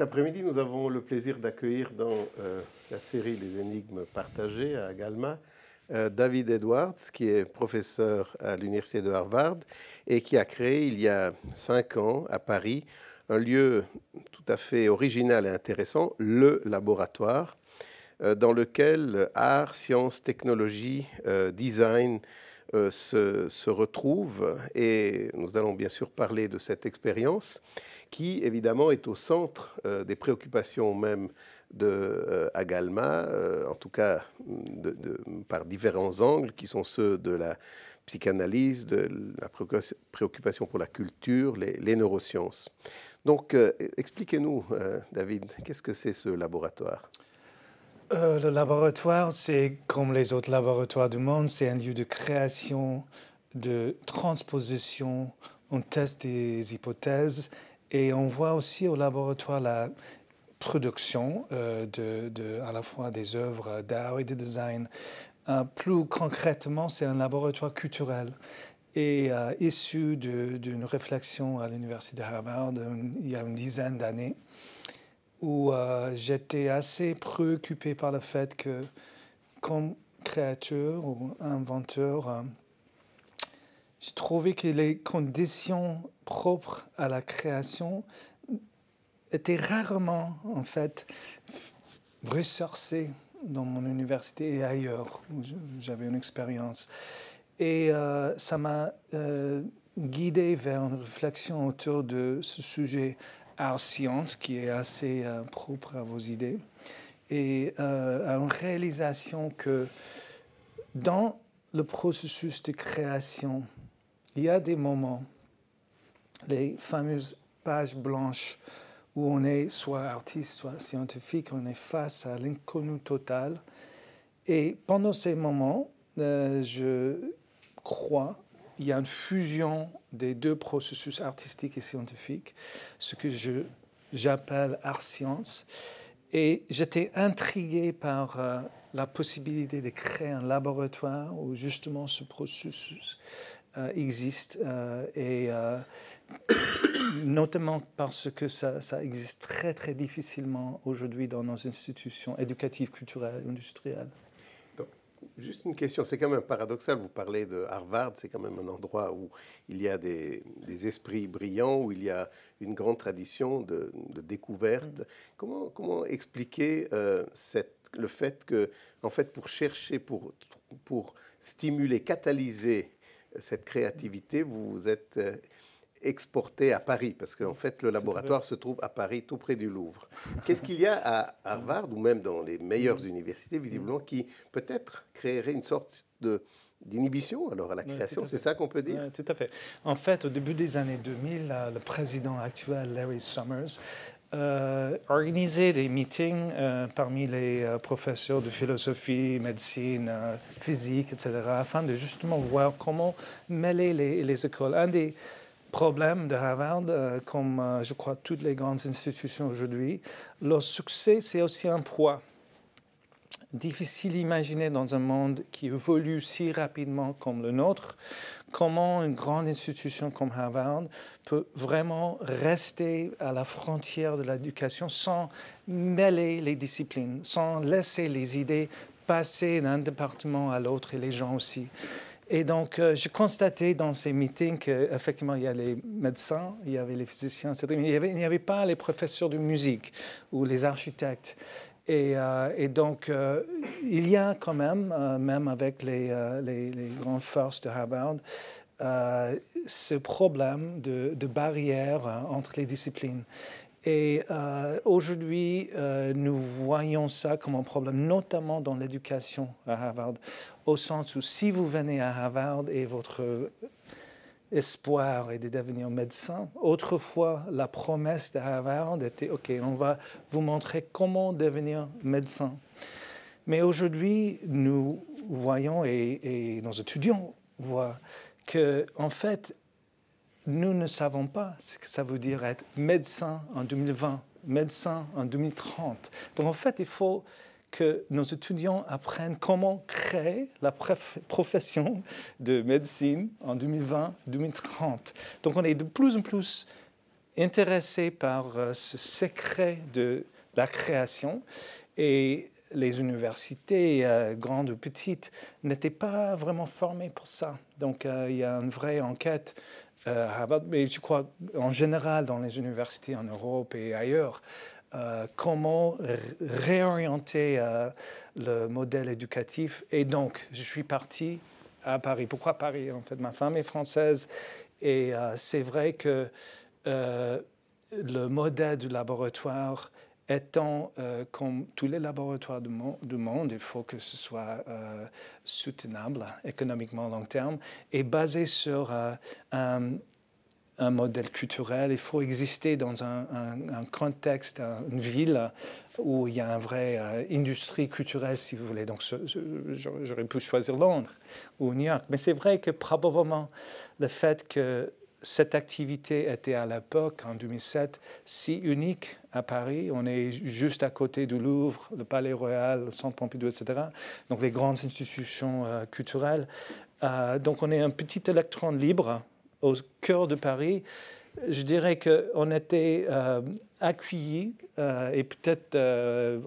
Cet après-midi, nous avons le plaisir d'accueillir dans la série Les énigmes partagées à Galma David Edwards, qui est professeur à l'université de Harvard et qui a créé il y a 5 ans à Paris un lieu tout à fait original et intéressant, le laboratoire, dans lequel art, sciences, technologie, design se retrouvent. Et nous allons bien sûr parler de cette expérience qui, évidemment, est au centre des préoccupations même de Agalma, en tout cas par différents angles, qui sont ceux de la psychanalyse, de la préoccupation pour la culture, les neurosciences. Donc, expliquez-nous, David, qu'est-ce que c'est ce laboratoire ? Le laboratoire, c'est comme les autres laboratoires du monde, c'est un lieu de création, de transposition, on teste des hypothèses et on voit aussi au laboratoire la production à la fois des œuvres d'art et de design. Plus concrètement, c'est un laboratoire culturel et issu d'une réflexion à l'université de Harvard il y a une dizaine d'années, où j'étais assez préoccupé par le fait que, comme créateur ou inventeur, je trouvais que les conditions propres à la création étaient rarement, en fait, ressourcées dans mon université et ailleurs, où j'avais une expérience. Et ça m'a guidé vers une réflexion autour de ce sujet art-science, qui est assez propre à vos idées, et à une réalisation que dans le processus de création, il y a des moments, les fameuses pages blanches, où on est soit artiste, soit scientifique, on est face à l'inconnu total. Et pendant ces moments, je crois, il y a une fusion des deux processus artistiques et scientifiques, ce que j'appelle art-science. Et j'étais intrigué par la possibilité de créer un laboratoire où justement ce processus existe, et notamment parce que ça existe très très difficilement aujourd'hui dans nos institutions éducatives, culturelles, industrielles. Juste une question, c'est quand même paradoxal, vous parlez de Harvard, c'est quand même un endroit où il y a des esprits brillants, où il y a une grande tradition de découverte. Comment expliquer le fait que, en fait, pour chercher, pour stimuler, catalyser cette créativité, vous vous êtes exporté à Paris, parce qu'en fait, le laboratoire se trouve à Paris, tout près du Louvre. Qu'est-ce qu'il y a à Harvard, ou même dans les meilleures universités, visiblement, qui peut-être créerait une sorte d'inhibition alors à la création? C'est ça qu'on peut dire? Oui, tout à fait. En fait, au début des années 2000, le président actuel, Larry Summers, organisait des meetings parmi les professeurs de philosophie, médecine, physique, etc., afin de justement voir comment mêler les écoles. Un des problème de Harvard, comme je crois toutes les grandes institutions aujourd'hui, leur succès, c'est aussi un poids. Difficile d'imaginer dans un monde qui évolue si rapidement comme le nôtre, comment une grande institution comme Harvard peut vraiment rester à la frontière de l'éducation sans mêler les disciplines, sans laisser les idées passer d'un département à l'autre et les gens aussi. Et donc, je constatais dans ces meetings qu'effectivement, il y a les médecins, il y avait les physiciens, etc., mais il n'y avait pas les professeurs de musique ou les architectes. Et donc, il y a quand même, même avec les grandes forces de Harvard, ce problème de barrière entre les disciplines. Et aujourd'hui, nous voyons ça comme un problème, notamment dans l'éducation à Harvard, au sens où si vous venez à Harvard et votre espoir est de devenir médecin, autrefois, la promesse de Harvard était « OK, on va vous montrer comment devenir médecin ». Mais aujourd'hui, nous voyons, et nos étudiants voient, qu'en fait, nous ne savons pas ce que ça veut dire être médecin en 2020, médecin en 2030. Donc en fait, il faut que nos étudiants apprennent comment créer la profession de médecine en 2020-2030. Donc on est de plus en plus intéressé par ce secret de la création et les universités, grandes ou petites, n'étaient pas vraiment formées pour ça. Donc il y a une vraie enquête à Harvard, mais je crois en général dans les universités en Europe et ailleurs, comment réorienter le modèle éducatif. Et donc, je suis parti à Paris. Pourquoi Paris? En fait, ma femme est française et c'est vrai que le modèle du laboratoire étant, comme tous les laboratoires du monde, il faut que ce soit soutenable économiquement à long terme et basé sur un modèle culturel. Il faut exister dans un contexte, une ville où il y a une vraie industrie culturelle, si vous voulez. Donc, j'aurais pu choisir Londres ou New York. Mais c'est vrai que probablement le fait que cette activité était à l'époque, en 2007, si unique à Paris. On est juste à côté du Louvre, le Palais Royal, le Centre Pompidou, etc. Donc les grandes institutions culturelles. Donc on est un petit électron libre au cœur de Paris. Je dirais qu'on était accueillis et peut-être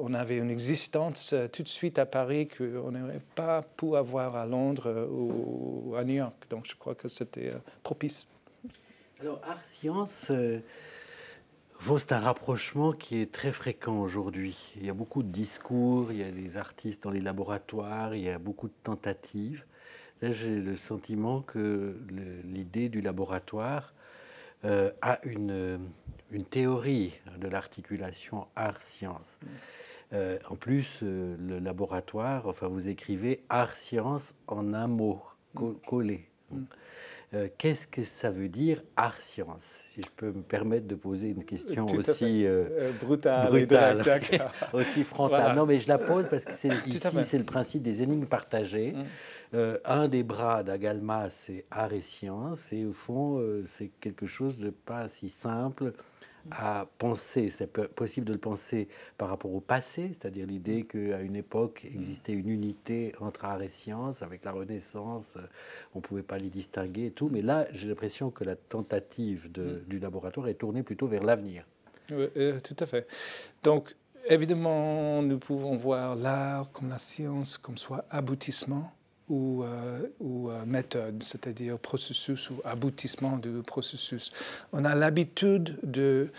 on avait une existence tout de suite à Paris qu'on n'aurait pas pu avoir à Londres ou à New York. Donc je crois que c'était propice. Alors, art-science, c'est un rapprochement qui est très fréquent aujourd'hui. Il y a beaucoup de discours, il y a des artistes dans les laboratoires, il y a beaucoup de tentatives. Là, j'ai le sentiment que l'idée du laboratoire a une théorie de l'articulation art-science. En plus, le laboratoire, enfin, vous écrivez art-science en un mot, collé. Qu'est-ce que ça veut dire art-science? Si je peux me permettre de poser une question aussi brutale aussi frontale. Voilà. Non, mais je la pose parce que ici, c'est le principe des énigmes partagées. Un des bras d'Agalma, c'est art et science, et au fond, c'est quelque chose de pas si simple à penser. C'est possible de le penser par rapport au passé, c'est-à-dire l'idée qu'à une époque existait une unité entre art et science. Avec la Renaissance, on ne pouvait pas les distinguer et tout. Mais là, j'ai l'impression que la tentative du laboratoire est tournée plutôt vers l'avenir. Oui, tout à fait. Donc, évidemment, nous pouvons voir l'art comme la science comme soit aboutissement ou méthode, c'est-à-dire processus ou aboutissement du processus. On a l'habitude de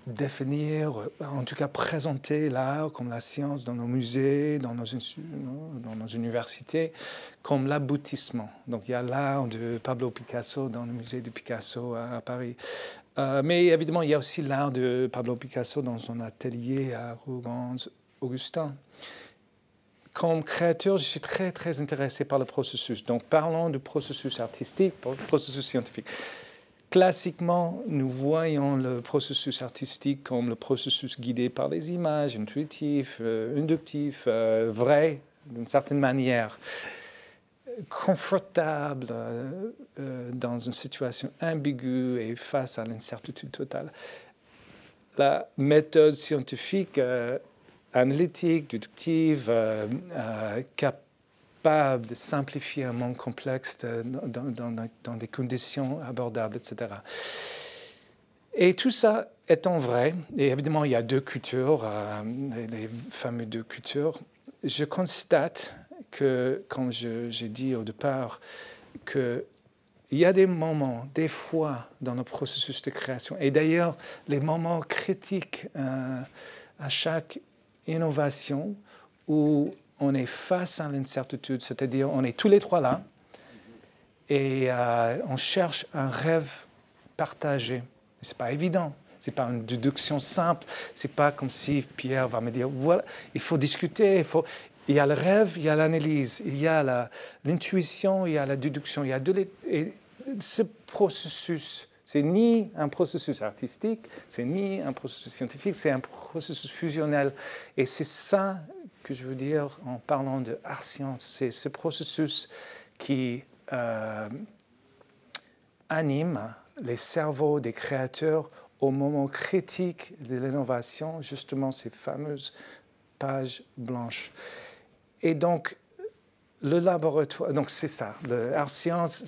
définir, en tout cas présenter l'art comme la science dans nos musées, dans nos universités, comme l'aboutissement. Donc il y a l'art de Pablo Picasso dans le musée de Picasso à Paris. Mais évidemment, il y a aussi l'art de Pablo Picasso dans son atelier à Rougon-Augustin. Comme créateur, je suis très, très intéressé par le processus. Donc, parlons du processus artistique, du processus scientifique. Classiquement, nous voyons le processus artistique comme le processus guidé par les images, intuitif, inductif, vrai, d'une certaine manière, confortable dans une situation ambiguë et face à l'incertitude totale. La méthode scientifique analytique, déductive, capable de simplifier un monde complexe dans des conditions abordables, etc. Et tout ça étant vrai, et évidemment il y a deux cultures, les fameux deux cultures, je constate que, comme j'ai dit au départ, qu'il y a des moments, des fois, dans le processus de création, et d'ailleurs les moments critiques à chaque innovation où on est face à l'incertitude, c'est-à-dire on est tous les trois là et on cherche un rêve partagé. C'est pas évident, c'est pas une déduction simple, c'est pas comme si Pierre va me dire voilà, il faut discuter, il y a le rêve, il y a l'analyse, il y a l'intuition, il y a la déduction, il y a et ce processus. C'est ni un processus artistique, c'est ni un processus scientifique, c'est un processus fusionnel. Et c'est ça que je veux dire en parlant de art-science. C'est ce processus qui anime les cerveaux des créateurs au moment critique de l'innovation, justement ces fameuses pages blanches. Et donc, le laboratoire, donc c'est ça, l'art-science,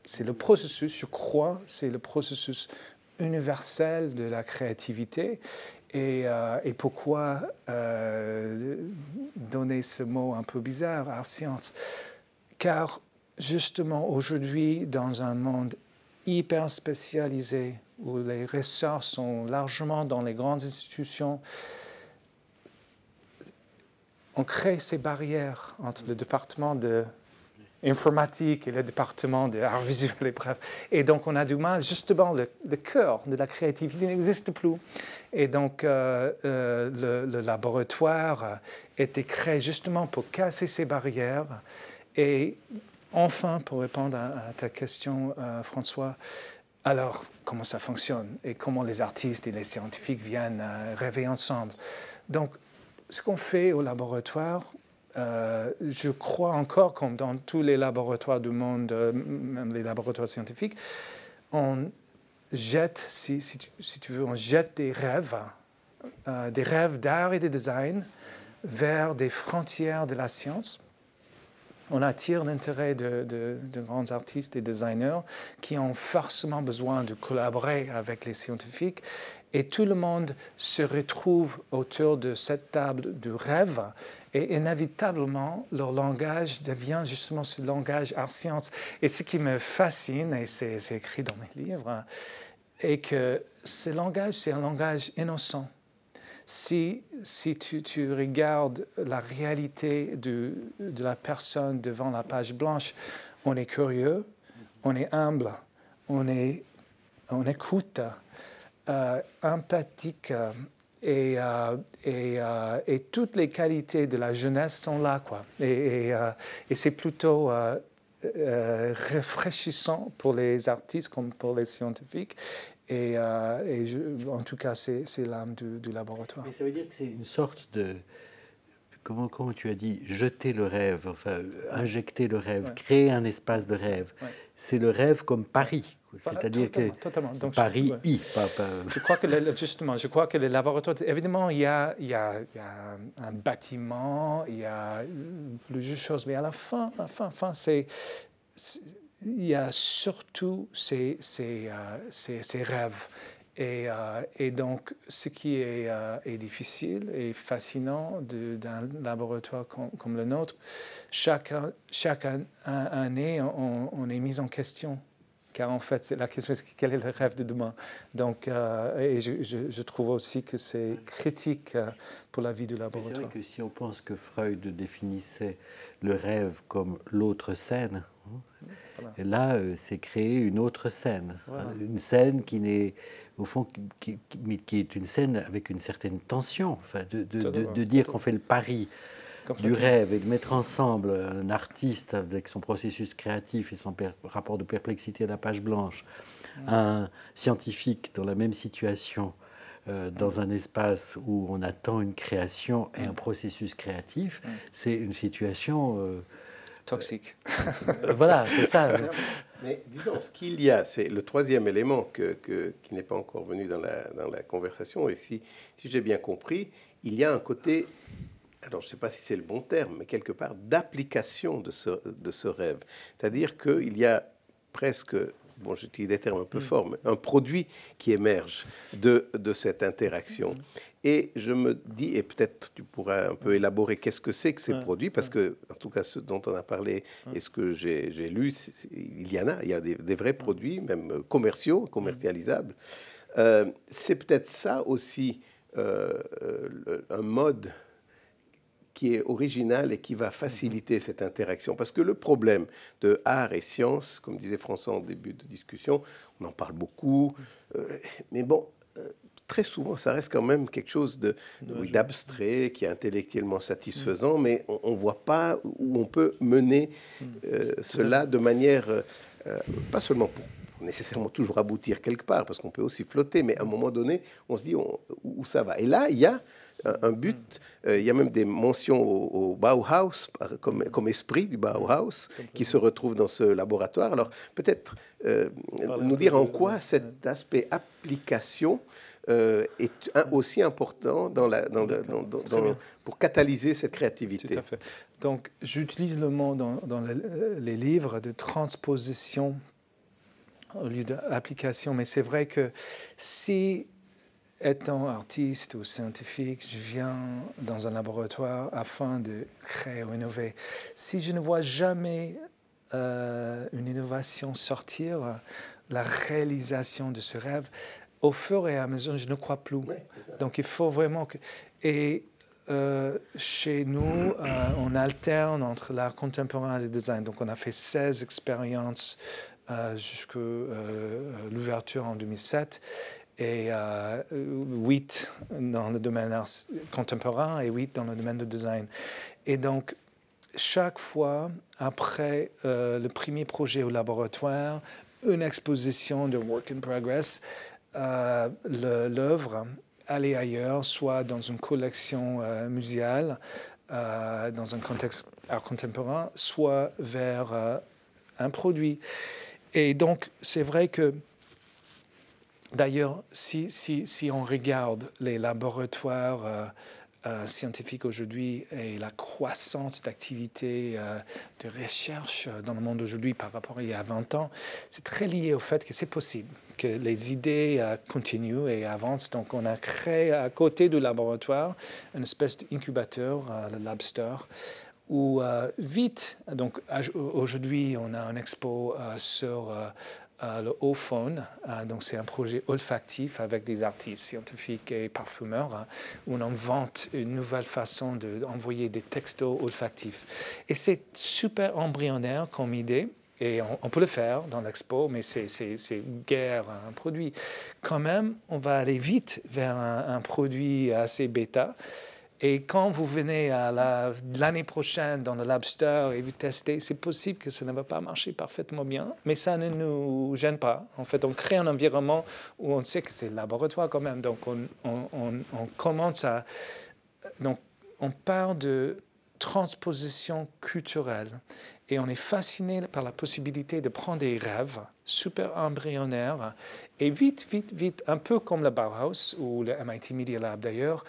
c'est le processus, je crois, c'est le processus universelle de la créativité. Et pourquoi donner ce mot un peu bizarre, art science? Car justement aujourd'hui, dans un monde hyper spécialisé, où les ressorts sont largement dans les grandes institutions, on crée ces barrières entre le département d'informatique et le département d'art visuel et bref. Et donc, on a du mal, justement, le cœur de la créativité n'existe plus. Et donc, le laboratoire a été créé justement pour casser ces barrières. Et enfin, pour répondre à ta question, François, alors, comment ça fonctionne et comment les artistes et les scientifiques viennent rêver ensemble? Donc, ce qu'on fait au laboratoire, je crois encore, comme dans tous les laboratoires du monde, même les laboratoires scientifiques, on jette, si tu veux, on jette des rêves d'art et de design vers des frontières de la science. On attire l'intérêt de grands artistes et designers qui ont forcément besoin de collaborer avec les scientifiques. Et tout le monde se retrouve autour de cette table du rêve. Et inévitablement, leur langage devient justement ce langage art-science. Et ce qui me fascine, et c'est écrit dans mes livres, est que ce langage, c'est un langage innocent. Si tu regardes la réalité de la personne devant la page blanche, on est curieux, on est humble, on écoute, empathique, et toutes les qualités de la jeunesse sont là, quoi. Et c'est plutôt rafraîchissant pour les artistes comme pour les scientifiques. En tout cas, c'est l'âme du laboratoire. Mais ça veut dire que c'est une sorte de... Comment tu as dit? Jeter le rêve, enfin, injecter le rêve, ouais. Créer un espace de rêve. Ouais. C'est le rêve comme Paris. C'est-à-dire que donc, Paris, ouais. Je crois que justement, je crois que les laboratoires, évidemment, il y a un bâtiment, il y a plusieurs choses, mais à la fin, il y a surtout ces rêves. Et donc, ce qui est difficile et fascinant d'un laboratoire comme le nôtre, chaque année, on est mis en question. Car en fait, la question est quel est le rêve de demain? Donc, et je trouve aussi que c'est critique pour la vie du laboratoire. C'est vrai que si on pense que Freud définissait le rêve comme l'autre scène, voilà. Et là, c'est créer une autre scène. Voilà. Une scène qui n'est, au fond, qui est une scène avec une certaine tension. Enfin, de dire qu'on fait le pari du rêve et de mettre ensemble un artiste avec son processus créatif et son rapport de perplexité à la page blanche, un scientifique dans la même situation, dans un espace où on attend une création et un processus créatif, c'est une situation... toxique. Voilà, c'est ça. Mais disons, ce qu'il y a, c'est le troisième élément qui n'est pas encore venu dans la conversation, et si j'ai bien compris, il y a un côté... Alors, je ne sais pas si c'est le bon terme, mais quelque part d'application de ce rêve. C'est-à-dire qu'il y a presque, bon, j'utilise des termes un peu forts, mais un produit qui émerge de cette interaction. Et je me dis, et peut-être tu pourras un peu élaborer qu'est-ce que c'est que ces produits, parce que, en tout cas, ce dont on a parlé et ce que j'ai lu, il y a des vrais produits, même commerciaux, commercialisables. C'est peut-être ça aussi, un mode qui est original et qui va faciliter cette interaction. Parce que le problème de art et science, comme disait François en début de discussion, on en parle beaucoup, mais bon, très souvent, ça reste quand même quelque chose d'abstrait, qui est intellectuellement satisfaisant, mais on ne voit pas où on peut mener cela de manière, pas seulement pour nécessairement toujours aboutir quelque part, parce qu'on peut aussi flotter, mais à un moment donné, on se dit où ça va. Et là, il y a un but, il y a même des mentions au Bauhaus, comme esprit du Bauhaus, qui se retrouve dans ce laboratoire. Alors, peut-être nous dire en quoi cet aspect application est aussi important pour catalyser cette créativité. Tout à fait. Donc, j'utilise le mot dans les livres de transposition au lieu d'application. Mais c'est vrai que si, étant artiste ou scientifique, je viens dans un laboratoire afin de créer ou innover, si je ne vois jamais une innovation sortir, la réalisation de ce rêve, au fur et à mesure, je ne crois plus. Oui, Donc il faut vraiment que... Et chez nous, on alterne entre l'art contemporain et le design. Donc on a fait 16 expériences jusqu'à l'ouverture en 2007 et 8 dans le domaine art contemporain et 8 dans le domaine du design. Et donc, chaque fois, après le premier projet au laboratoire, une exposition de work in progress, l'œuvre aller ailleurs, soit dans une collection muséale, dans un contexte art contemporain, soit vers un produit. Et donc, c'est vrai que, d'ailleurs, si on regarde les laboratoires scientifiques aujourd'hui et la croissance d'activité de recherche dans le monde aujourd'hui par rapport à il y a 20 ans, c'est très lié au fait que c'est possible, que les idées continuent et avancent. Donc, on a créé à côté du laboratoire une espèce d'incubateur, le Labster, où vite, donc aujourd'hui, on a un expo sur le O-Phone, donc c'est un projet olfactif avec des artistes scientifiques et parfumeurs, où on invente une nouvelle façon d'envoyer des textos olfactifs. Et c'est super embryonnaire comme idée. Et on peut le faire dans l'expo, mais c'est guère un produit. Quand même, on va aller vite vers un produit assez bêta. Et quand vous venez l'année prochaine dans le Labster et vous testez, c'est possible que ça ne va pas marcher parfaitement bien, mais ça ne nous gêne pas. En fait, on crée un environnement où on sait que c'est le laboratoire quand même. Donc, on commence à... Donc, on parle de transposition culturelle et on est fasciné par la possibilité de prendre des rêves super embryonnaires et vite, un peu comme le Bauhaus ou le MIT Media Lab d'ailleurs,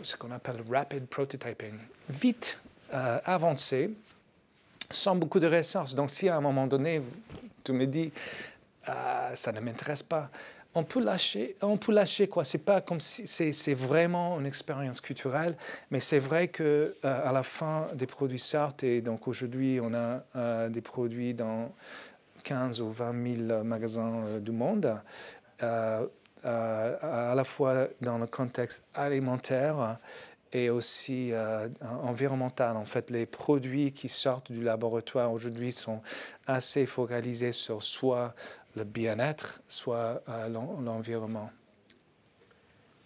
ce qu'on appelle rapid prototyping, vite avancé, sans beaucoup de ressources. Donc si à un moment donné, tu me dis, ça ne m'intéresse pas, on peut lâcher quoi. C'est pas comme si c'est vraiment une expérience culturelle, mais c'est vrai que à la fin des produits sortent et donc aujourd'hui on a des produits dans 15 ou 20 000 magasins du monde, à la fois dans le contexte alimentaire et aussi environnemental. En fait, les produits qui sortent du laboratoire aujourd'hui sont assez focalisés sur soit le bien-être, soit l'environnement.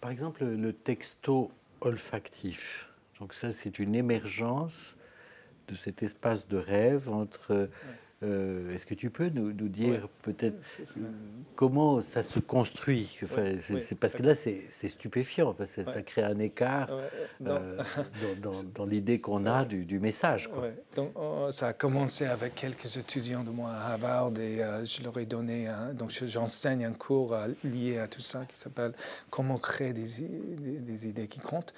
Par exemple, le texto olfactif. Donc ça, c'est une émergence de cet espace de rêve entre... Est-ce que tu peux nous dire peut-être comment ça se construit? Enfin, c'est parce que là, c'est stupéfiant, parce que ça crée un écart dans l'idée qu'on a du message. Quoi. Donc, ça a commencé avec quelques étudiants de moi à Harvard et je leur ai donné, donc j'enseigne un cours lié à tout ça qui s'appelle « Comment créer des idées qui comptent ».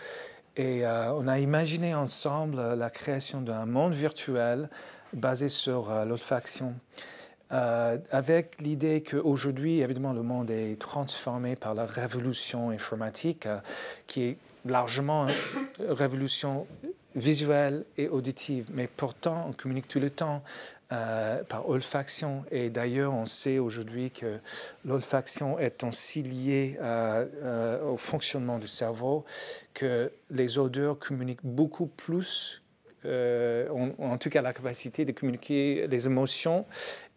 Et on a imaginé ensemble la création d'un monde virtuel basé sur l'olfaction, avec l'idée qu'aujourd'hui, évidemment, le monde est transformé par la révolution informatique, qui est largement une révolution visuelle et auditive, mais pourtant, on communique tout le temps par olfaction. Et d'ailleurs, on sait aujourd'hui que l'olfaction est aussi liée au fonctionnement du cerveau, que les odeurs communiquent beaucoup plus, en tout cas la capacité de communiquer les émotions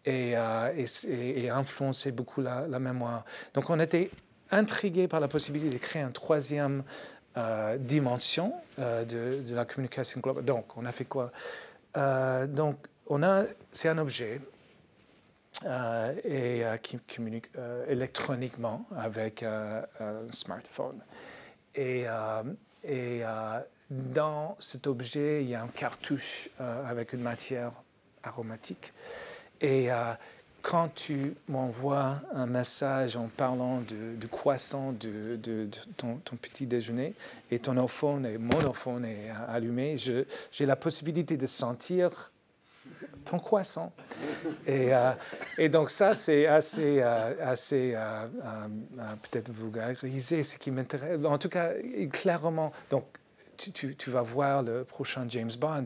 et influencer beaucoup la mémoire. Donc on était intrigués par la possibilité de créer une troisième dimension de la communication globale. Donc on a fait quoi? C'est un objet qui communique électroniquement avec un smartphone. Et dans cet objet, il y a un cartouche avec une matière aromatique. Et quand tu m'envoies un message en parlant du croissant de ton petit déjeuner et mon iPhone est allumé, j'ai la possibilité de sentir ton croissant. Et donc ça, c'est assez peut-être vulgarisé, ce qui m'intéresse. En tout cas, clairement, donc tu vas voir le prochain James Bond.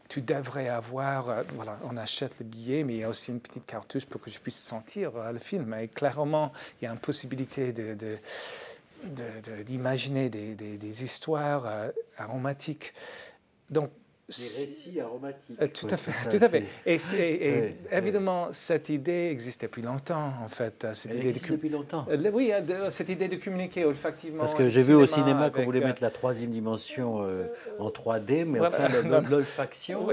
Tu devrais avoir, voilà, on achète le billet, mais il y a aussi une petite cartouche pour que je puisse sentir le film. Et clairement, il y a une possibilité d'imaginer des histoires aromatiques. Donc, des récits aromatiques. Tout à fait, tout à fait. Et évidemment, cette idée existe depuis longtemps, en fait. Elle existe depuis longtemps. Oui, cette idée de communiquer olfactivement. Parce que j'ai vu au cinéma qu'on voulait mettre la troisième dimension en 3D, mais voilà, enfin, l'olfaction...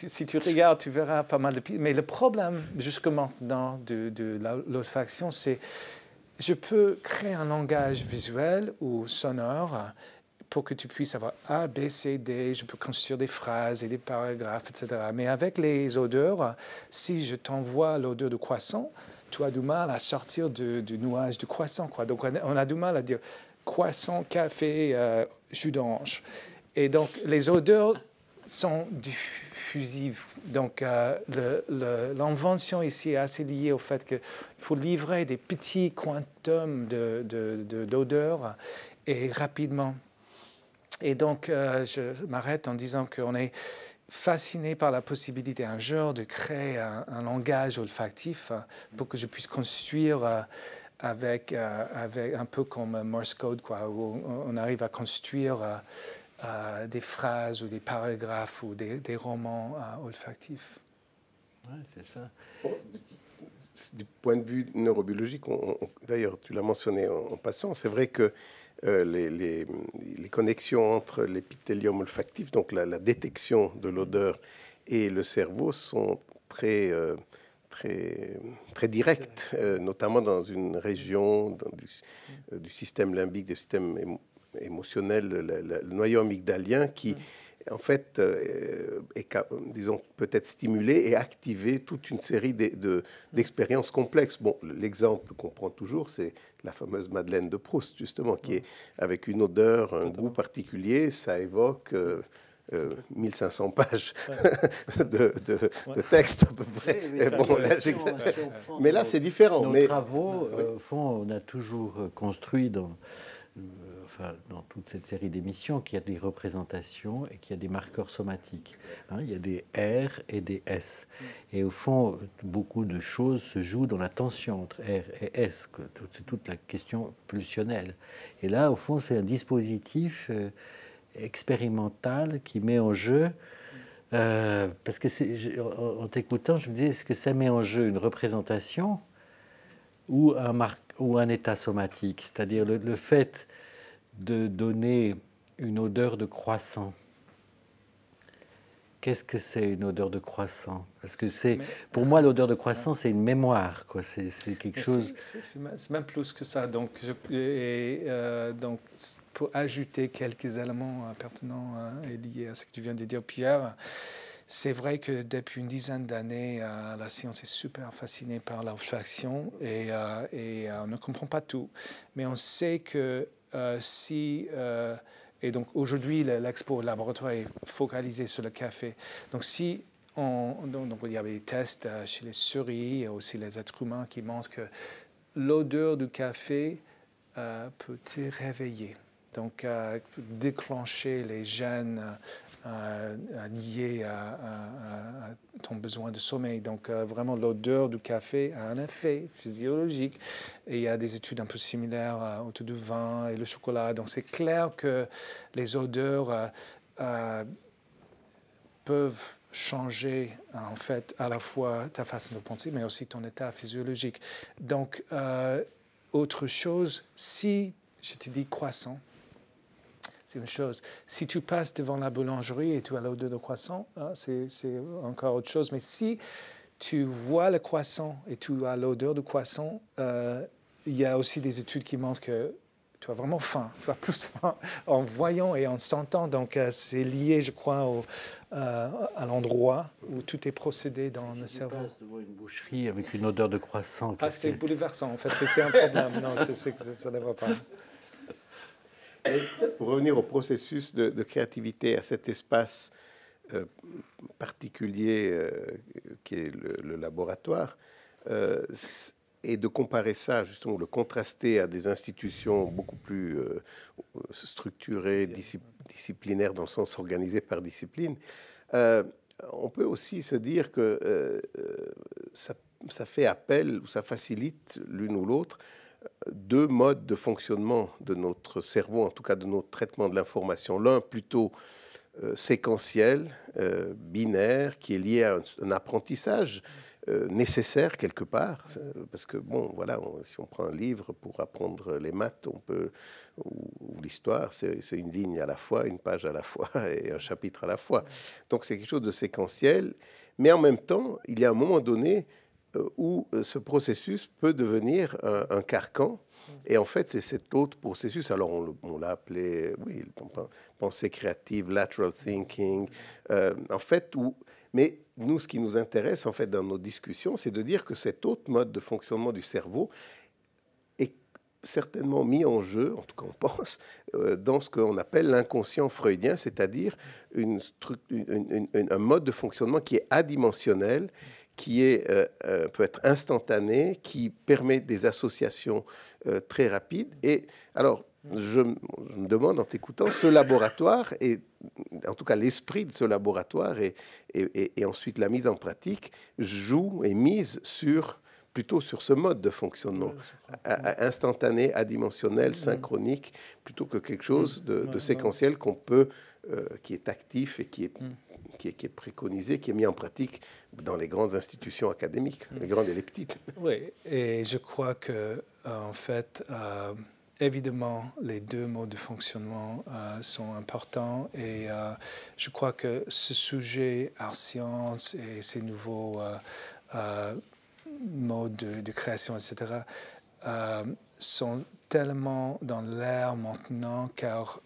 Si tu regardes, tu verras pas mal de... Mais le problème, jusque maintenant, de l'olfaction, c'est je peux créer un langage visuel ou sonore pour que tu puisses avoir A, B, C, D, je peux construire des phrases et des paragraphes, etc. Mais avec les odeurs, si je t'envoie l'odeur de croissant, tu as du mal à sortir du nuage de croissant, quoi. Donc, on a du mal à dire croissant, café, jus d'orange. Et donc, les odeurs sont diffusives. Donc, l'invention ici est assez liée au fait qu'il faut livrer des petits quantums d'odeurs et rapidement. Et donc, je m'arrête en disant qu'on est fasciné par la possibilité un jour de créer un langage olfactif pour que je puisse construire avec un peu comme Morse Code, quoi, où on arrive à construire des phrases ou des paragraphes ou des romans olfactifs. Oui, c'est ça. Du point de vue neurobiologique, d'ailleurs, tu l'as mentionné en passant, c'est vrai que les connexions entre l'épithélium olfactif, donc la détection de l'odeur, et le cerveau sont très directes, notamment dans une région du système limbique, du système émotionnel, le noyau amygdalien, qui en fait est, disons, peut-être stimulé et activer toute une série d'expériences complexes. Bon, l'exemple qu'on prend toujours, c'est la fameuse Madeleine de Proust, justement, qui est avec une odeur, un goût particulier, ça évoque 1500 pages de texte à peu près. Mais là, c'est différent. Nos travaux, au fond, on a toujours construit dans toute cette série d'émissions qu'il y a des représentations et qu'il y a des marqueurs somatiques. Il y a des R et des S. Et au fond, beaucoup de choses se jouent dans la tension entre R et S. C'est toute la question pulsionnelle. Et là, au fond, c'est un dispositif expérimental qui met en jeu... parce que en t'écoutant, je me disais, est-ce que ça met en jeu une représentation ou un état somatique? C'est-à-dire le fait de donner une odeur de croissant. Qu'est-ce que c'est une odeur de croissant? Parce que pour moi, l'odeur de croissant, c'est une mémoire, quoi. C'est quelque chose... C'est même plus que ça. Donc, donc, pour ajouter quelques éléments pertinents et liés à ce que tu viens de dire, Pierre, c'est vrai que depuis une dizaine d'années, la science est super fascinée par l'olfaction et on ne comprend pas tout. Mais on sait que et donc aujourd'hui, l'expo laboratoire est focalisé sur le café. Donc si donc il y avait des tests chez les souris et aussi les êtres humains qui montrent que l'odeur du café peut te réveiller. Donc, déclencher les gènes liés à ton besoin de sommeil. Donc, vraiment, l'odeur du café a un effet physiologique. Et il y a des études un peu similaires autour du vin et le chocolat. Donc, c'est clair que les odeurs peuvent changer, en fait, à la fois ta façon de penser, mais aussi ton état physiologique. Donc, autre chose, si je te dis croissant, c'est une chose. Si tu passes devant la boulangerie et tu as l'odeur de croissant, c'est encore autre chose. Mais si tu vois le croissant et tu as l'odeur de croissant, il y a aussi des études qui montrent que tu as vraiment faim. Tu as plus de faim en voyant et en sentant. Donc, c'est lié, je crois, à l'endroit où tout est procédé dans le cerveau. Si tu passes devant une boucherie avec une odeur de croissant... c'est bouleversant. En fait, c'est un problème. Non, c'est que ça ne va pas. Pour revenir au processus de créativité, à cet espace particulier qui est le laboratoire, et de comparer ça, justement, le contraster à des institutions beaucoup plus structurées, disciplinaires, dans le sens organisé par discipline, on peut aussi se dire que ça fait appel, ou ça facilite l'une ou l'autre, deux modes de fonctionnement de notre cerveau, en tout cas de notre traitement de l'information. L'un plutôt séquentiel, binaire, qui est lié à un apprentissage nécessaire quelque part, parce que bon, voilà, si on prend un livre pour apprendre les maths, on peut, ou l'histoire, c'est une ligne à la fois, une page à la fois et un chapitre à la fois. Donc c'est quelque chose de séquentiel, mais en même temps, il y a un moment donné où ce processus peut devenir un carcan. Et en fait, c'est cet autre processus. Alors, on l'a appelé, oui, pensée créative, lateral thinking. En fait, mais nous, ce qui nous intéresse, en fait, dans nos discussions, c'est de dire que cet autre mode de fonctionnement du cerveau est certainement mis en jeu, en tout cas on pense, dans ce qu'on appelle l'inconscient freudien, c'est-à-dire un mode de fonctionnement qui est adimensionnel, qui peut être instantané, qui permet des associations très rapides. Et alors, je me demande en t'écoutant, ce laboratoire, et en tout cas l'esprit de ce laboratoire et ensuite la mise en pratique, joue et mise plutôt sur ce mode de fonctionnement, instantané, adimensionnel, synchronique, plutôt que quelque chose de séquentiel qu'on peut, qui est actif et qui est préconisé, qui est mis en pratique dans les grandes institutions académiques, les grandes et les petites. Oui, et je crois que, en fait, évidemment, les deux modes de fonctionnement sont importants, et je crois que ce sujet art science et ces nouveaux modes de création, etc., sont tellement dans l'air maintenant, car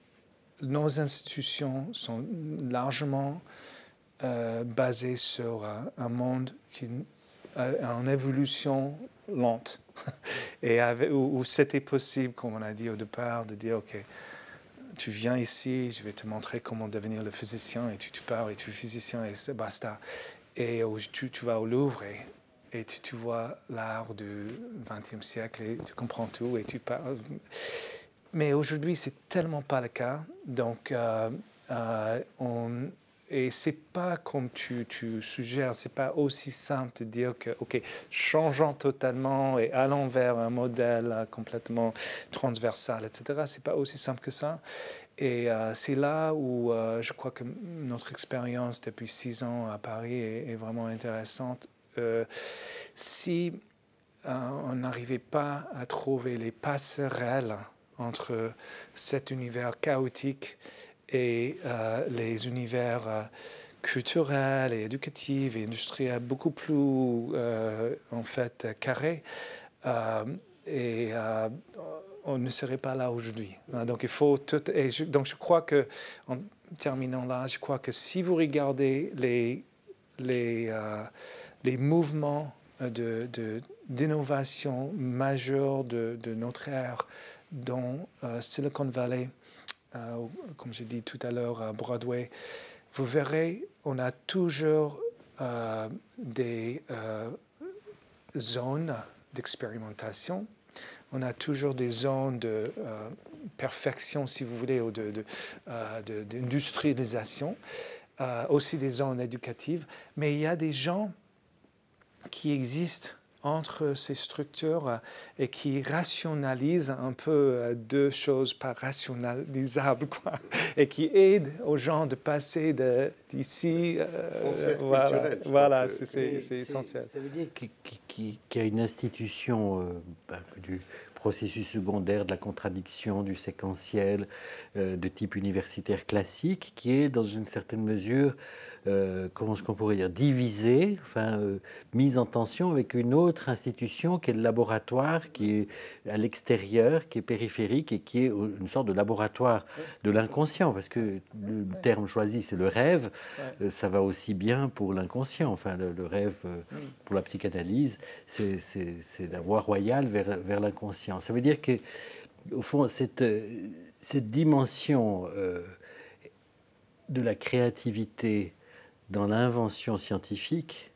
nos institutions sont largement basées sur un monde qui en évolution lente et où c'était possible, comme on a dit au départ, de dire ok, tu viens ici, je vais te montrer comment devenir le physicien, et tu pars et tu es physicien et c'est basta. Et tu vas au Louvre et tu vois l'art du XXe siècle et tu comprends tout et tu parles. Mais aujourd'hui, c'est tellement pas le cas. Donc, et c'est pas comme tu suggères, c'est pas aussi simple de dire que, ok, changeons totalement et allons vers un modèle complètement transversal, etc. C'est pas aussi simple que ça. Et c'est là où je crois que notre expérience depuis 6 ans à Paris est vraiment intéressante. Si on n'arrivait pas à trouver les passerelles entre cet univers chaotique et les univers culturels et éducatifs et industriels beaucoup plus en fait carrés, on ne serait pas là aujourd'hui. Donc il faut tout, donc je crois que, en terminant là, je crois que si vous regardez les mouvements d'innovation majeure de notre ère, dont Silicon Valley, comme j'ai dit tout à l'heure, Broadway, vous verrez, on a toujours des zones d'expérimentation, on a toujours des zones de perfection, si vous voulez, ou d'industrialisation, aussi des zones éducatives, mais il y a des gens qui existent entre ces structures et qui rationalisent un peu deux choses pas rationalisables, quoi, et qui aident aux gens de passer d'ici. Voilà, c'est essentiel. Ça veut dire qu'il y a une institution du processus secondaire, de la contradiction, du séquentiel, de type universitaire classique, qui est dans une certaine mesure, comment est-ce qu'on pourrait dire, divisée, mise en tension avec une autre institution qui est le laboratoire, qui est à l'extérieur, qui est périphérique et qui est une sorte de laboratoire de l'inconscient, parce que le terme choisi, c'est le rêve. Ça va aussi bien pour l'inconscient. Enfin, le rêve, pour la psychanalyse, c'est la voie royale vers l'inconscient. Ça veut dire que, au fond, cette dimension de la créativité dans l'invention scientifique,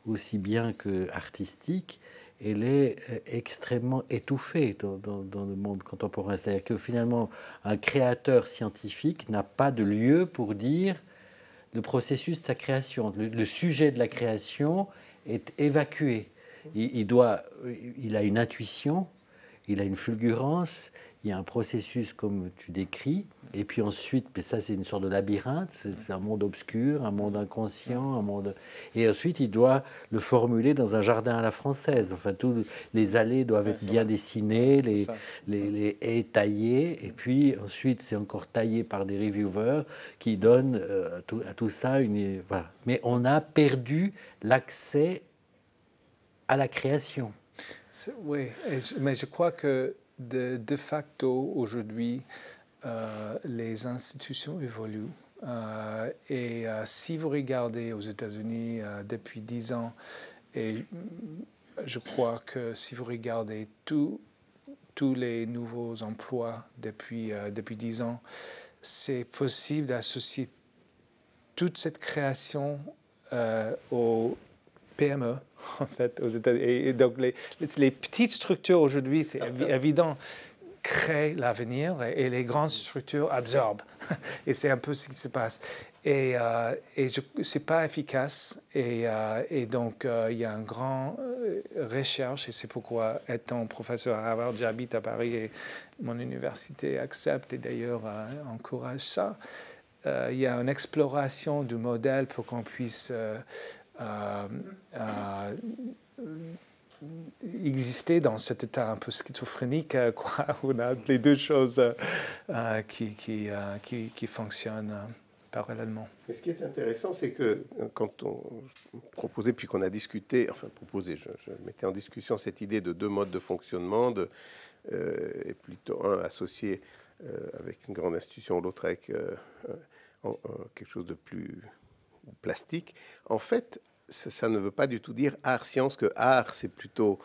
aussi bien qu'artistique, elle est extrêmement étouffée dans le monde contemporain. C'est-à-dire que finalement, un créateur scientifique n'a pas de lieu pour dire le processus de sa création. Le sujet de la création est évacué. Il a une intuition, il a une fulgurance, il y a un processus comme tu décris, et puis ensuite, mais ça c'est une sorte de labyrinthe, c'est un monde obscur, un monde inconscient, un monde... Et ensuite, il doit le formuler dans un jardin à la française. Enfin, tous les allées doivent être bien dessinées, les haies taillées, et puis ensuite, c'est encore taillé par des reviewers qui donnent à tout ça une... Voilà. Mais on a perdu l'accès à la création. Oui, mais je crois que de facto, aujourd'hui, les institutions évoluent. Si vous regardez aux États-Unis depuis 10 ans, et je crois que si vous regardez tous les nouveaux emplois depuis 10 ans, c'est possible d'associer toute cette création aux PME, en fait, aux États-Unis. Et donc, les petites structures aujourd'hui, c'est évident, créent l'avenir et les grandes structures absorbent. Et c'est un peu ce qui se passe. Et c'est pas efficace. Et donc, il y a une grande recherche. Et c'est pourquoi, étant professeur à Harvard, j'habite à Paris et mon université accepte et d'ailleurs encourage ça. Il y a une exploration du modèle pour qu'on puisse exister dans cet état un peu schizophrénique, quoi, où on a les deux choses qui fonctionnent parallèlement. Et ce qui est intéressant, c'est que quand on proposait, puis qu'on a discuté, enfin proposé, je mettais en discussion cette idée de deux modes de fonctionnement, et plutôt un associé avec une grande institution, l'autre avec quelque chose de plus plastique. En fait, ça ne veut pas du tout dire art-science, que art, c'est plutôt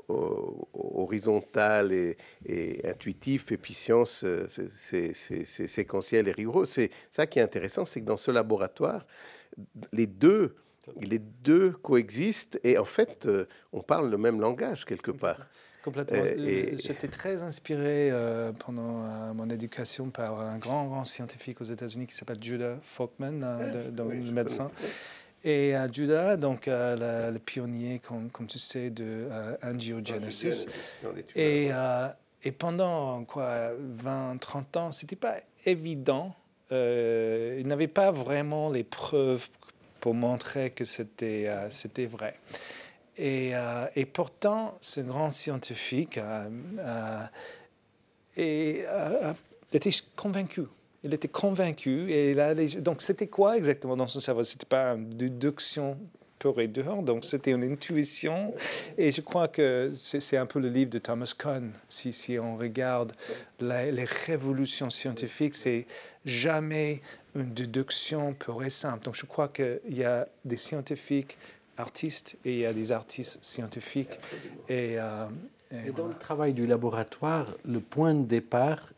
horizontal et intuitif, et puis science, c'est séquentiel et rigoureux. C'est ça qui est intéressant, c'est que dans ce laboratoire, les deux coexistent, et en fait, on parle le même langage quelque part. Complètement. J'étais très inspiré pendant mon éducation par un grand scientifique aux États-Unis qui s'appelle Judah Folkman, le médecin. Et Judah, donc le pionnier, comme tu sais, de angiogenesis. Et pendant 20-30 ans, c'était pas évident. Il n'avait pas vraiment les preuves pour montrer que c'était vrai. Et pourtant, ce grand scientifique était convaincu. Il était convaincu. Et là, donc, c'était quoi exactement dans son cerveau? Ce n'était pas une déduction pure et dure. Donc, c'était une intuition. Et je crois que c'est un peu le livre de Thomas Kuhn. Si on regarde les révolutions scientifiques, c'est jamais une déduction pure et simple. Donc, je crois qu'il y a des scientifiques artistes et il y a des artistes scientifiques. Et dans le travail du laboratoire, le point de départ,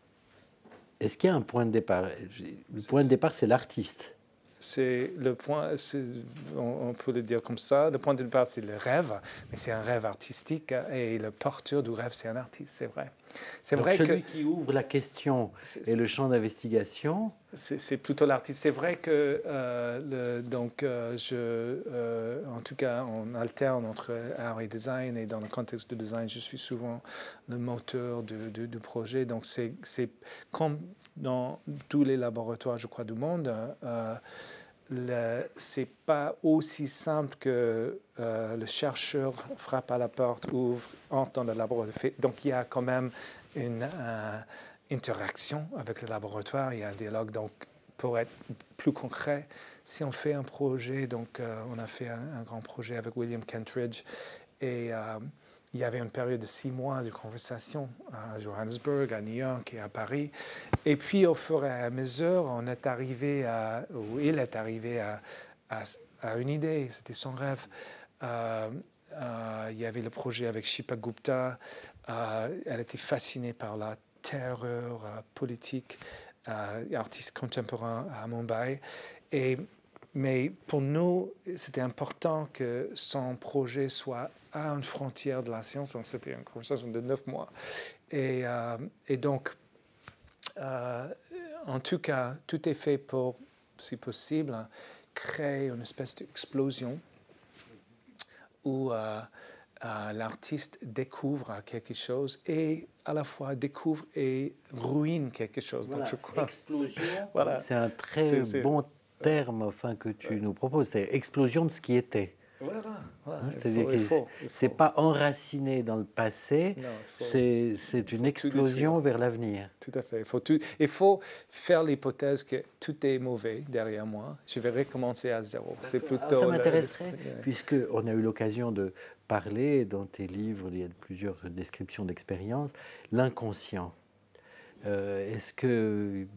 est-ce qu'il y a un point de départ? Le point de départ, c'est l'artiste. C'est le point, on peut le dire comme ça, le point de départ, c'est le rêve, mais c'est un rêve artistique et le porteur du rêve, c'est un artiste, c'est vrai. C'est vrai celui qui ouvre la question et le champ d'investigation. C'est plutôt l'artiste. C'est vrai que, en tout cas, on alterne entre art et design, et dans le contexte du design, je suis souvent le moteur du projet. Donc, c'est comme dans tous les laboratoires, je crois, du monde, c'est pas aussi simple que le chercheur frappe à la porte, ouvre, entre dans le laboratoire. Donc, il y a quand même une interaction avec le laboratoire, il y a un dialogue. Donc, pour être plus concret, si on fait un projet, donc on a fait un grand projet avec William Kentridge, et il y avait une période de 6 mois de conversation à Johannesburg, à New York et à Paris. Et puis, au fur et à mesure, il est arrivé à une idée, c'était son rêve. Il y avait le projet avec Shipa Gupta. Elle était fascinée par la terreur politique, artiste contemporain à Mumbai. Et mais pour nous, c'était important que son projet soit à une frontière de la science. Donc, c'était une conversation de 9 mois. Et donc, en tout cas, tout est fait pour, si possible, créer une espèce d'explosion où l'artiste découvre quelque chose et à la fois découvre et ruine quelque chose. Voilà, donc, je crois, explosion, voilà. c'est un très bon terme enfin, que tu nous proposes. C'est explosion de ce qui était. Voilà, Hein, c'est-à-dire que c'est pas enraciné dans le passé, c'est une explosion vers l'avenir. Tout à fait. Il faut faire l'hypothèse que tout est mauvais derrière moi. Je vais recommencer à zéro. C'est plutôt. Alors, ça m'intéresserait, puisqu'on a eu l'occasion de parler dans tes livres, il y a plusieurs descriptions d'expériences, l'inconscient. Est-ce que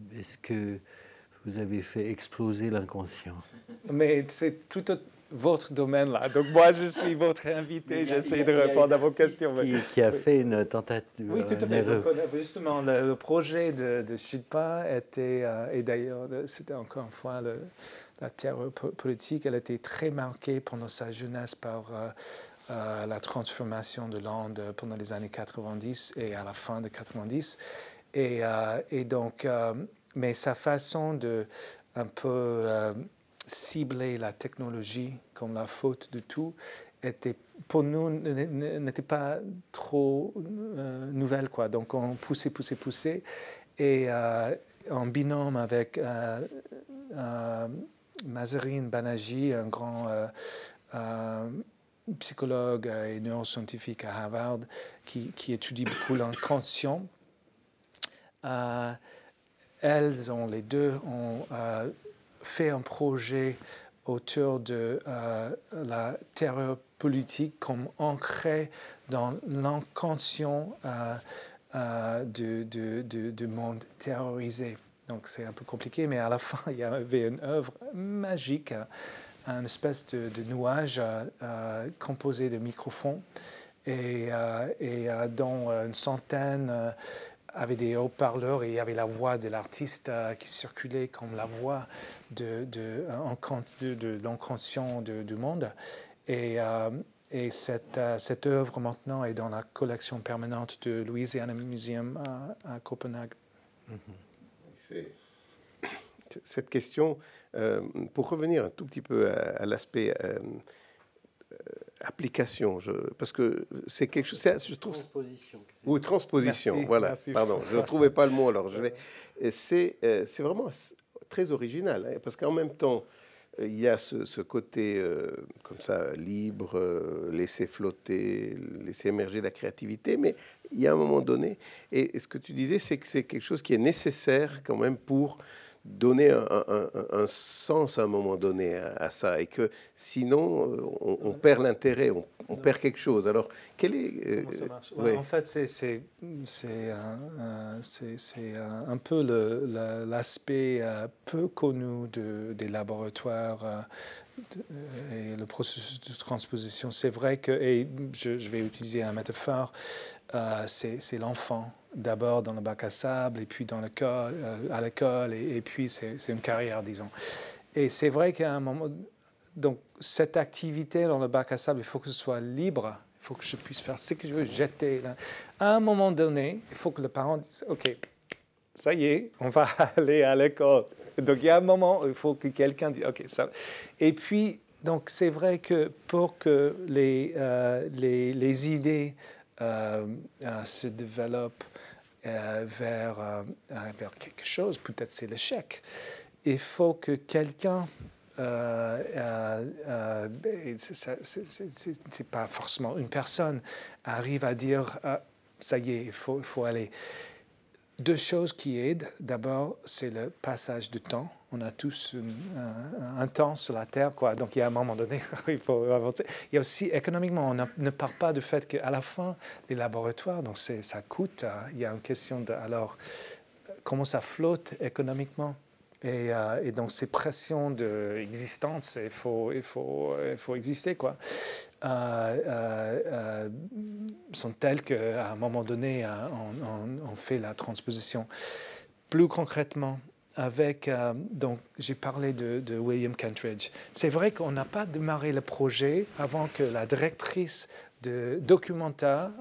vous avez fait exploser l'inconscient? Mais c'est plutôt votre domaine là. Donc moi, je suis votre invité. J'essaie de répondre à vos questions. Qui a fait une tentative. Oui, tout à fait. Donc, justement, le projet de Shilpa était, et d'ailleurs, c'était encore une fois la terreur politique, elle était très marquée pendant sa jeunesse par la transformation de l'Inde pendant les années 90 et à la fin de 90. Et donc, mais sa façon de un peu cibler la technologie comme la faute de tout était, pour nous, n'était pas trop nouvelle, quoi. Donc on poussait. Et en binôme avec Mahzarin Banaji, un grand psychologue et neuroscientifique à Harvard, qui étudie beaucoup l'inconscient, les deux ont fait un projet autour de la terreur politique comme ancré dans l'inconscient du monde terrorisé. Donc c'est un peu compliqué, mais à la fin, il y avait une œuvre magique, une espèce de nuage composé de microphones et dont une centaine avait des haut-parleurs et il y avait la voix de l'artiste qui circulait comme la voix de l'inconscient du monde. Et cette œuvre maintenant est dans la collection permanente de Louisiana Museum à Copenhague. Cette question, pour revenir un tout petit peu à l'aspect application, parce que c'est quelque chose, je trouve. Transposition. Ou transposition, merci, voilà, merci, pardon, je ne trouvais pas le mot, alors c'est vraiment très original, hein, parce qu'en même temps, il y a ce côté comme ça, libre, laisser flotter, laisser émerger la créativité, mais il y a un moment donné, et ce que tu disais, c'est que c'est quelque chose qui est nécessaire quand même pour donner un sens à un moment donné à ça, et que sinon on perd l'intérêt, on perd quelque chose. Alors quel est comment ça marche? Ouais. En fait, c'est un peu l'aspect peu connu des laboratoires et le processus de transposition. C'est vrai que, et je vais utiliser une métaphore, c'est l'enfant. D'abord dans le bac à sable, et puis à l'école, et puis c'est une carrière, disons. Et c'est vrai qu'à un moment, donc cette activité dans le bac à sable, il faut que ce soit libre, il faut que je puisse faire ce que je veux, jeter. Là. À un moment donné, il faut que le parent dise, OK, ça y est, on va aller à l'école. Donc il y a un moment où il faut que quelqu'un dise, OK, ça. Et puis, donc c'est vrai que pour que les idées se développe vers quelque chose, peut-être c'est l'échec. Il faut que quelqu'un, c'est pas forcément une personne, arrive à dire ça y est, il faut aller. Deux choses qui aident. D'abord, c'est le passage de temps. On a tous un temps sur la Terre, quoi. Donc, il y a un moment donné, il faut avancer. Il y a aussi, économiquement, on ne part pas du fait qu'à la fin, les laboratoires, donc ça coûte. Il y a une question de, alors, comment ça flotte économiquement? Et donc, ces pressions d'existence, il faut exister, quoi. Sont telles qu'à un moment donné, on fait la transposition. Plus concrètement, avec, donc j'ai parlé de William Kentridge. C'est vrai qu'on n'a pas démarré le projet avant que la directrice de Documenta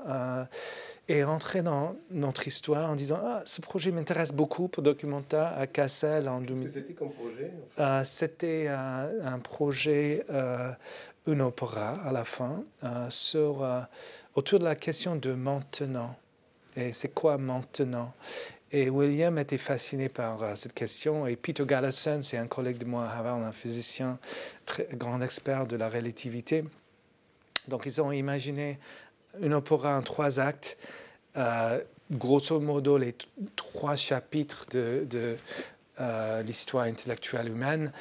est rentrée dans notre histoire en disant ce projet m'intéresse beaucoup pour Documenta à Kassel en 2000. Qu'est-ce que c'était comme projet C'était un projet, un opéra à la fin, autour de la question de maintenant. Et c'est quoi maintenant? Et William était fasciné par cette question. Et Peter Gallison, c'est un collègue de moi à Harvard, un physicien, très grand expert de la relativité. Donc, ils ont imaginé un opéra en 3 actes. Grosso modo, les 3 chapitres de l'histoire intellectuelle humaine.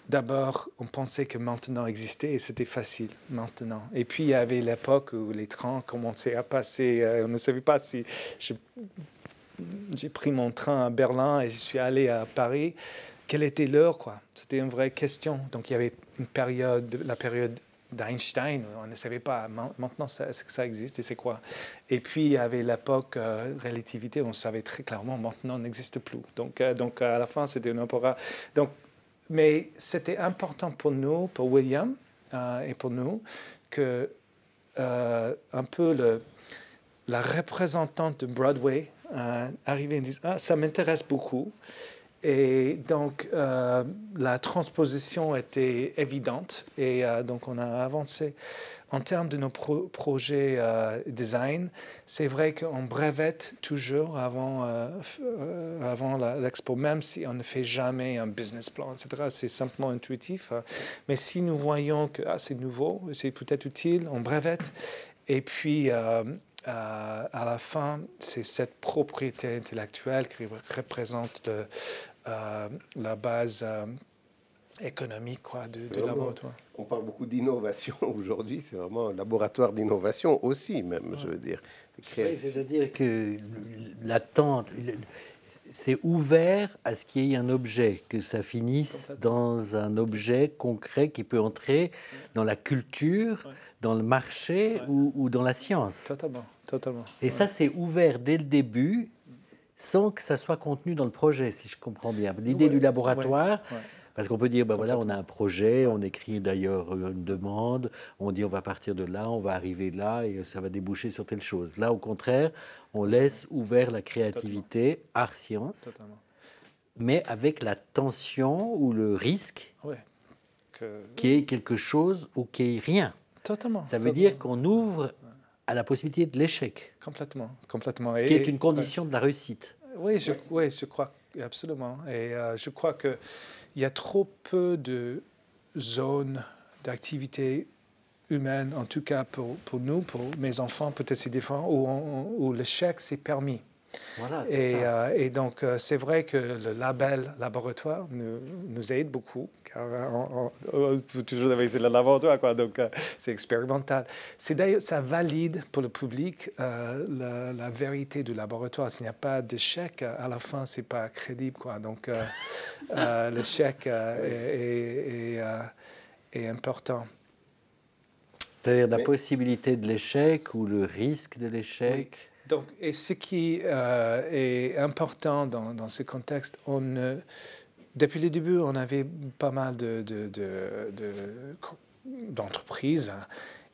D'abord, on pensait que maintenant existait et c'était facile, maintenant. Et puis, il y avait l'époque où les trains commençaient à passer. On ne savait pas si... J'ai pris mon train à Berlin et je suis allé à Paris. Quelle était l'heure, quoi? C'était une vraie question. Donc, il y avait une période, la période d'Einstein, on ne savait pas. Maintenant, est-ce que ça existe et c'est quoi? Et puis, il y avait l'époque relativité, on savait très clairement, maintenant, n'existe plus. Donc, à la fin, c'était un opéra. Donc, mais c'était important pour nous, pour William et pour nous, que un peu la représentante de Broadway arrivait et dise ça m'intéresse beaucoup. Et donc, la transposition était évidente. Et donc, on a avancé. En termes de nos projets design, c'est vrai qu'on brevette toujours avant l'expo, même si on ne fait jamais un business plan, etc. C'est simplement intuitif. Mais si nous voyons que c'est nouveau, c'est peut-être utile, on brevette. Et puis, à la fin, c'est cette propriété intellectuelle qui représente la base économique de laboratoire. On parle beaucoup d'innovation aujourd'hui, c'est vraiment un laboratoire d'innovation aussi, même, je veux dire. Oui, c'est-à-dire que l'attente, c'est ouvert à ce qu'il y ait un objet, que ça finisse dans un objet concret qui peut entrer dans la culture, dans le marché ou dans la science. Totalement. Et ça, c'est ouvert dès le début, sans que ça soit contenu dans le projet, si je comprends bien. L'idée du laboratoire, parce qu'on peut dire, voilà, on a un projet, on écrit d'ailleurs une demande, on dit on va partir de là, on va arriver là, et ça va déboucher sur telle chose. Là, au contraire, on laisse ouvert la créativité, art-science, mais avec la tension ou le risque qu'il y ait quelque chose ou qu'il n'y ait rien. Ça veut dire qu'on ouvre à la possibilité de l'échec. Complètement. Ce qui est une condition de la réussite. Oui, je crois absolument. Et je crois qu'il y a trop peu de zones d'activité humaine, en tout cas pour nous, pour mes enfants, peut-être c'est différent, où l'échec c'est permis. Voilà, c'est ça. Et donc, c'est vrai que le label laboratoire nous aide beaucoup, car on peut toujours dire c'est le laboratoire, quoi, donc c'est expérimental. D'ailleurs, ça valide pour le public la vérité du laboratoire. S'il n'y a pas d'échec, à la fin, ce n'est pas crédible, quoi. Donc, l'échec est important. C'est-à-dire la possibilité de l'échec ou le risque de l'échec. Oui. Donc, et ce qui est important dans ce contexte, depuis le début, on avait pas mal d'entreprises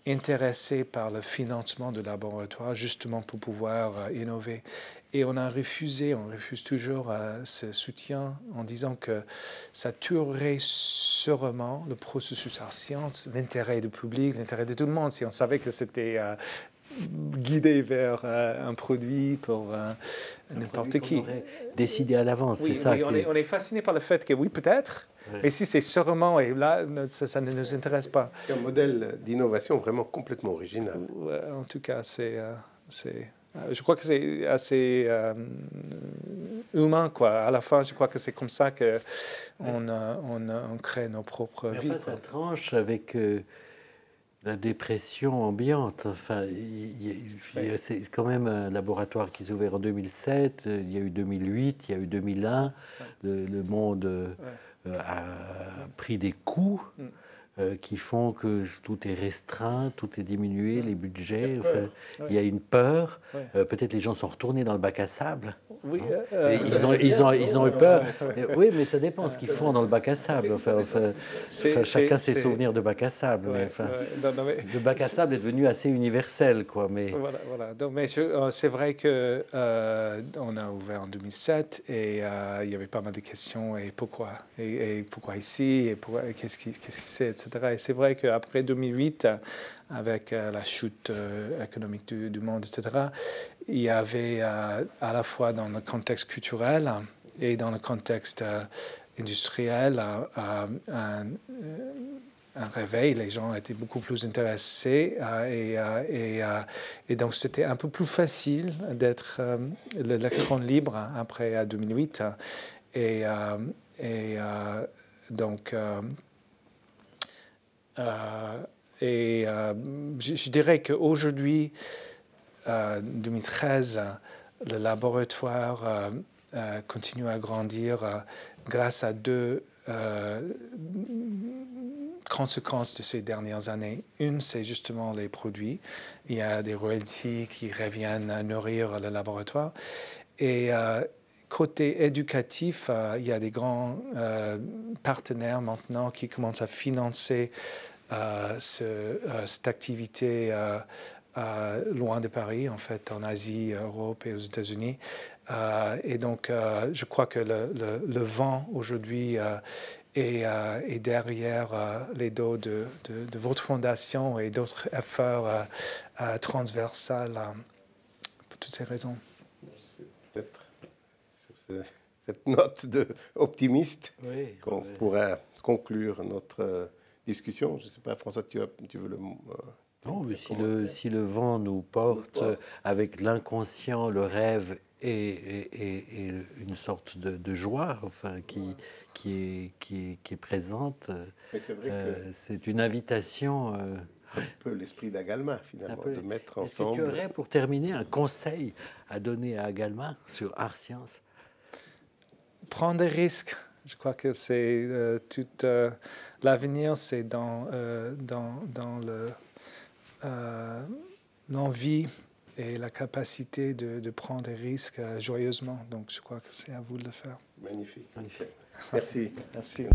intéressées par le financement de laboratoires, justement pour pouvoir innover. Et on refuse toujours ce soutien en disant que ça tuerait sûrement le processus art science, l'intérêt du public, l'intérêt de tout le monde. Si on savait que c'était guidé vers un produit pour n'importe qui. On aurait décidé à l'avance, c'est ça. Oui, on est fasciné par le fait que oui, peut-être, mais si c'est sûrement, et là, ça ne nous intéresse pas. C'est un modèle d'innovation vraiment complètement original. En tout cas, je crois que c'est assez humain, quoi. À la fin, je crois que c'est comme ça qu'on crée nos propres vies. Enfin, ça tranche avec la dépression ambiante. Enfin, c'est quand même un laboratoire qui s'est ouvert en 2007. Il y a eu 2008, il y a eu 2001. Le monde a pris des coups. qui font que tout est restreint, tout est diminué, les budgets. Enfin, il y a une peur. Peut-être les gens sont retournés dans le bac à sable. Oui, Et ils ont eu peur. Oui, mais ça dépend ce qu'ils font dans le bac à sable. Chacun ses souvenirs de bac à sable. Le bac à sable est devenu assez universel, quoi. Mais voilà. Donc, mais c'est vrai que on a ouvert en 2007 et il y avait pas mal de questions. Et pourquoi ici, et qu'est-ce que c'est, etc. Et c'est vrai qu'après 2008, avec la chute économique du monde, etc., il y avait à la fois dans le contexte culturel et dans le contexte industriel un réveil. Les gens étaient beaucoup plus intéressés et donc c'était un peu plus facile d'être l'électron libre après 2008. Donc je dirais qu'aujourd'hui, 2013, le laboratoire continue à grandir grâce à deux conséquences de ces dernières années. Une, c'est justement les produits. Il y a des royalties qui reviennent à nourrir le laboratoire. Et côté éducatif, il y a des grands partenaires maintenant qui commencent à financer cette activité loin de Paris, en fait, en Asie, Europe et aux États-Unis. Et donc, je crois que le vent aujourd'hui est derrière les dos de votre fondation et d'autres efforts transversales pour toutes ces raisons. Peut-être sur cette note optimiste qu'on pourra conclure notre discussion. Je ne sais pas, François, tu veux le... Non, mais si le vent nous porte avec l'inconscient, le rêve et une sorte de joie, enfin, qui est présente, c'est une invitation. C'est un peu l'esprit d'Agalma, finalement, de mettre ensemble... Est-ce que tu aurais, pour terminer, un conseil à donner à Agalma sur Art Science? Prendre des risques. Je crois que c'est l'avenir, c'est dans l'envie et la capacité de prendre des risques joyeusement. Donc, je crois que c'est à vous de le faire. Magnifique. Merci. Merci.